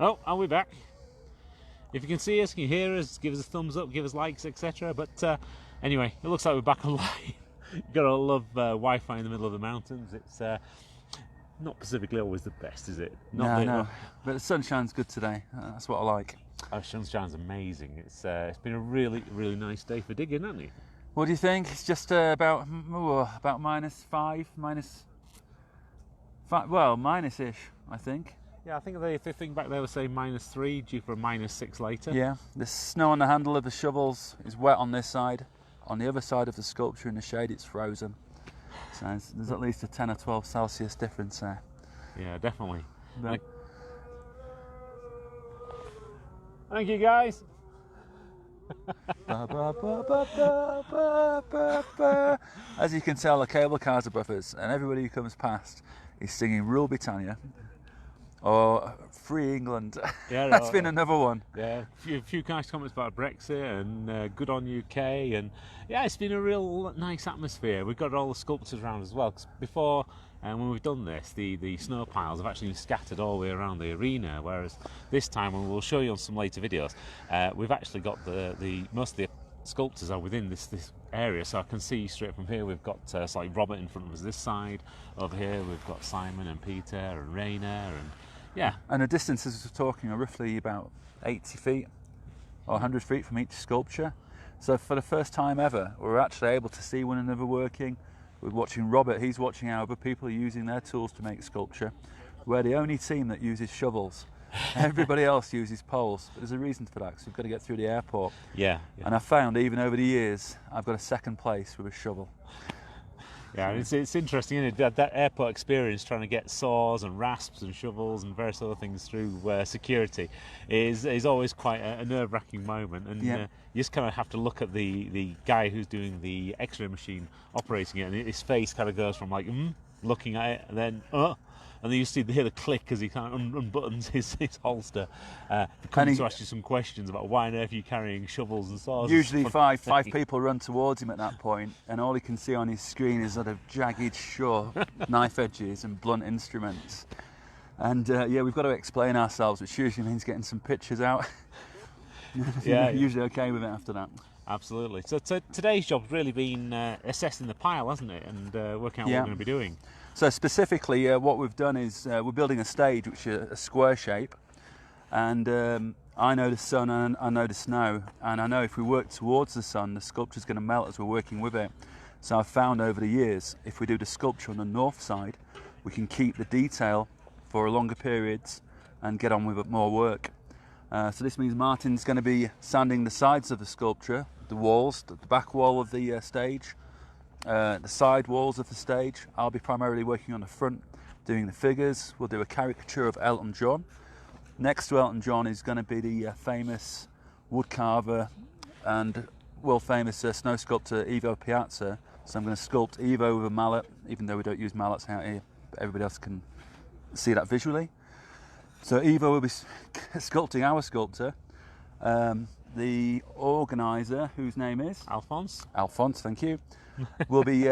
Oh, and we're back. If you can see us, can you hear us, give us a thumbs up, give us likes, etc. But anyway, it looks like we're back online. You've got to love Wi-Fi in the middle of the mountains. It's not specifically always the best, is it? No. But the sunshine's good today. That's what I like. Oh, sunshine's amazing. It's been a really, really nice day for digging, hasn't it? What do you think? It's just about -5, well, minus-ish, I think. Yeah, I think the thing back there was saying -3, due for a -6 later. Yeah, the snow on the handle of the shovels is wet on this side. On the other side of the sculpture in the shade, it's frozen. So there's at least a 10 or 12 Celsius difference there. Yeah, definitely. But thank you, guys. As you can tell, the cable cars are buffers, and everybody who comes past is singing Rule Britannia or Free England. Yeah, that's been another one. Yeah, a few nice comments about Brexit and good on UK, and yeah, it's been a real nice atmosphere. We've got all the sculptors around as well, because before when we've done this, the snow piles have actually been scattered all the way around the arena, whereas this time, and we'll show you on some later videos, we've actually got the most of the sculptors are within this area, so I can see straight from here. We've got like Robert in front of us this side. Over here we've got Simon and Peter and Rainer, and yeah. And the distances we're talking are roughly about 80 feet or 100 feet from each sculpture. So for the first time ever, we're actually able to see one another working. We're watching Robert, he's watching how other people are using their tools to make sculpture. We're the only team that uses shovels. Everybody else uses poles, but there's a reason for that, because we've got to get through the airport. Yeah. And I found, even over the years, I've got a second place with a shovel. Yeah, it's interesting, isn't it? That airport experience, trying to get saws and rasps and shovels and various other things through security is always quite a nerve-wracking moment. And yeah. You just kind of have to look at the guy who's doing the X-ray machine operating it, and his face kind of goes from like looking at it, and then and then you hear the click as he kind of unbuttons his holster. He comes to ask you some questions about why on earth are you carrying shovels and saws. Usually five people run towards him at that point, and all he can see on his screen is sort of jagged, sharp knife edges and blunt instruments. And yeah, we've got to explain ourselves, which usually means getting some pictures out. Yeah, usually okay with it after that. Absolutely. So today's job's really been assessing the pile, hasn't it, and working out what we're going to be doing. So specifically, what we've done is we're building a stage which is a square shape, and I know the sun and I know the snow, and I know if we work towards the sun, the sculpture's going to melt as we're working with it. So I've found over the years, if we do the sculpture on the north side, we can keep the detail for longer periods and get on with more work. So this means Martin's going to be sanding the sides of the sculpture, the walls, the back wall of the stage, the side walls of the stage. I'll be primarily working on the front, doing the figures. We'll do a caricature of Elton John. Next to Elton John is going to be the famous woodcarver and world famous snow sculptor Ivo Piazza. So I'm going to sculpt Ivo with a mallet, even though we don't use mallets out here, but everybody else can see that visually. So Ivo will be sculpting our sculptor. The organiser, whose name is? Alphonse, thank you. We'll be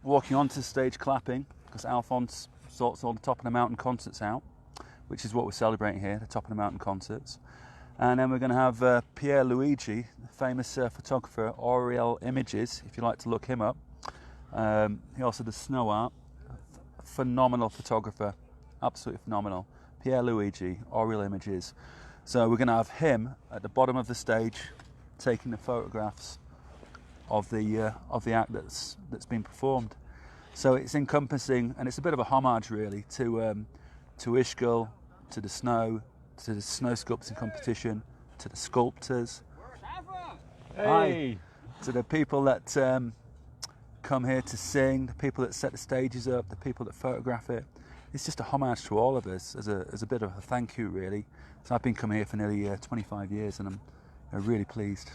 walking onto the stage clapping, because Alphonse sorts all the Top of the Mountain concerts out, which is what we're celebrating here, the Top of the Mountain concerts. And then we're going to have Pierre Luigi, the famous photographer, Oriel Images, if you like to look him up. He also does snow art. Phenomenal photographer, absolutely phenomenal. Pierre Luigi, Oriel Images. So we're going to have him at the bottom of the stage taking the photographs of the act that's been performed. So it's encompassing, and it's a bit of a homage really to Ischgl, to the snow sculpting competition, to the sculptors, hey, to the people that come here to sing, the people that set the stages up, the people that photograph it. It's just a homage to all of us as a bit of a thank you really. So I've been coming here for nearly 25 years, and I'm really pleased.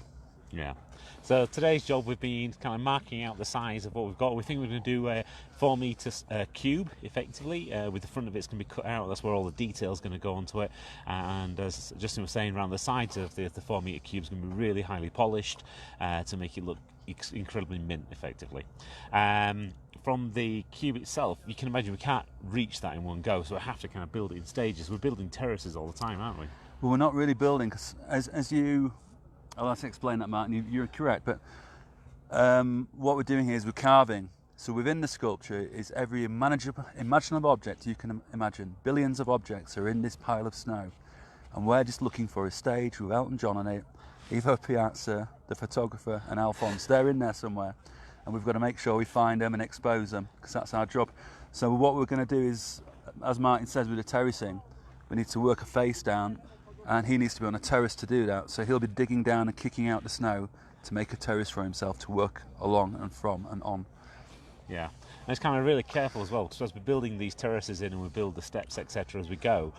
Yeah. So today's job, we've been kind of marking out the size of what we've got. We think we're going to do a 4 metre cube, effectively, with the front of it's going to be cut out. That's where all the detail's going to go onto it. And as Justin was saying, around the sides of the 4 metre cube is going to be really highly polished to make it look incredibly mint, effectively. from the cube itself, you can imagine we can't reach that in one go, so we have to kind of build it in stages. We're building terraces all the time, aren't we? Well, we're not really building, because as you, I'll have to explain that, Martin, you're correct, but what we're doing here is we're carving. So within the sculpture is every imaginable object you can imagine. Billions of objects are in this pile of snow, and we're just looking for a stage with Elton John on it, Ivo Piazza, the photographer, and Alphonse. They're in there somewhere, and we've got to make sure we find them and expose them, because that's our job. So what we're going to do is, as Martin says with the terracing, we need to work a face down, and he needs to be on a terrace to do that. So he'll be digging down and kicking out the snow to make a terrace for himself to work along and from and on. Yeah, and it's kind of really careful as well, because as we're building these terraces in and we build the steps, etc., as we go,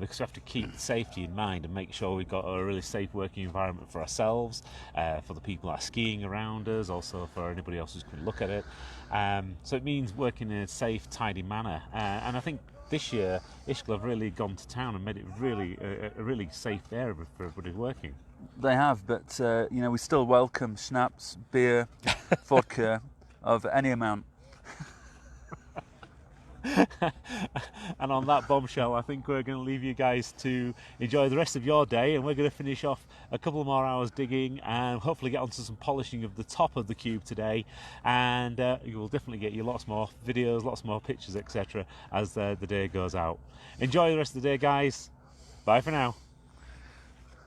because we have to keep safety in mind and make sure we've got a really safe working environment for ourselves, for the people that are skiing around us, also for anybody else who's going to look at it. So it means working in a safe, tidy manner. And I think this year, Ischgl have really gone to town and made it really a really safe area for everybody working. They have, but you know, we still welcome schnapps, beer, vodka of any amount. And on that bombshell, I think we're going to leave you guys to enjoy the rest of your day, and we're going to finish off a couple more hours digging and hopefully get onto some polishing of the top of the cube today, and you will definitely get you lots more videos, lots more pictures, etc. as the day goes out. Enjoy the rest of the day, guys. Bye for now.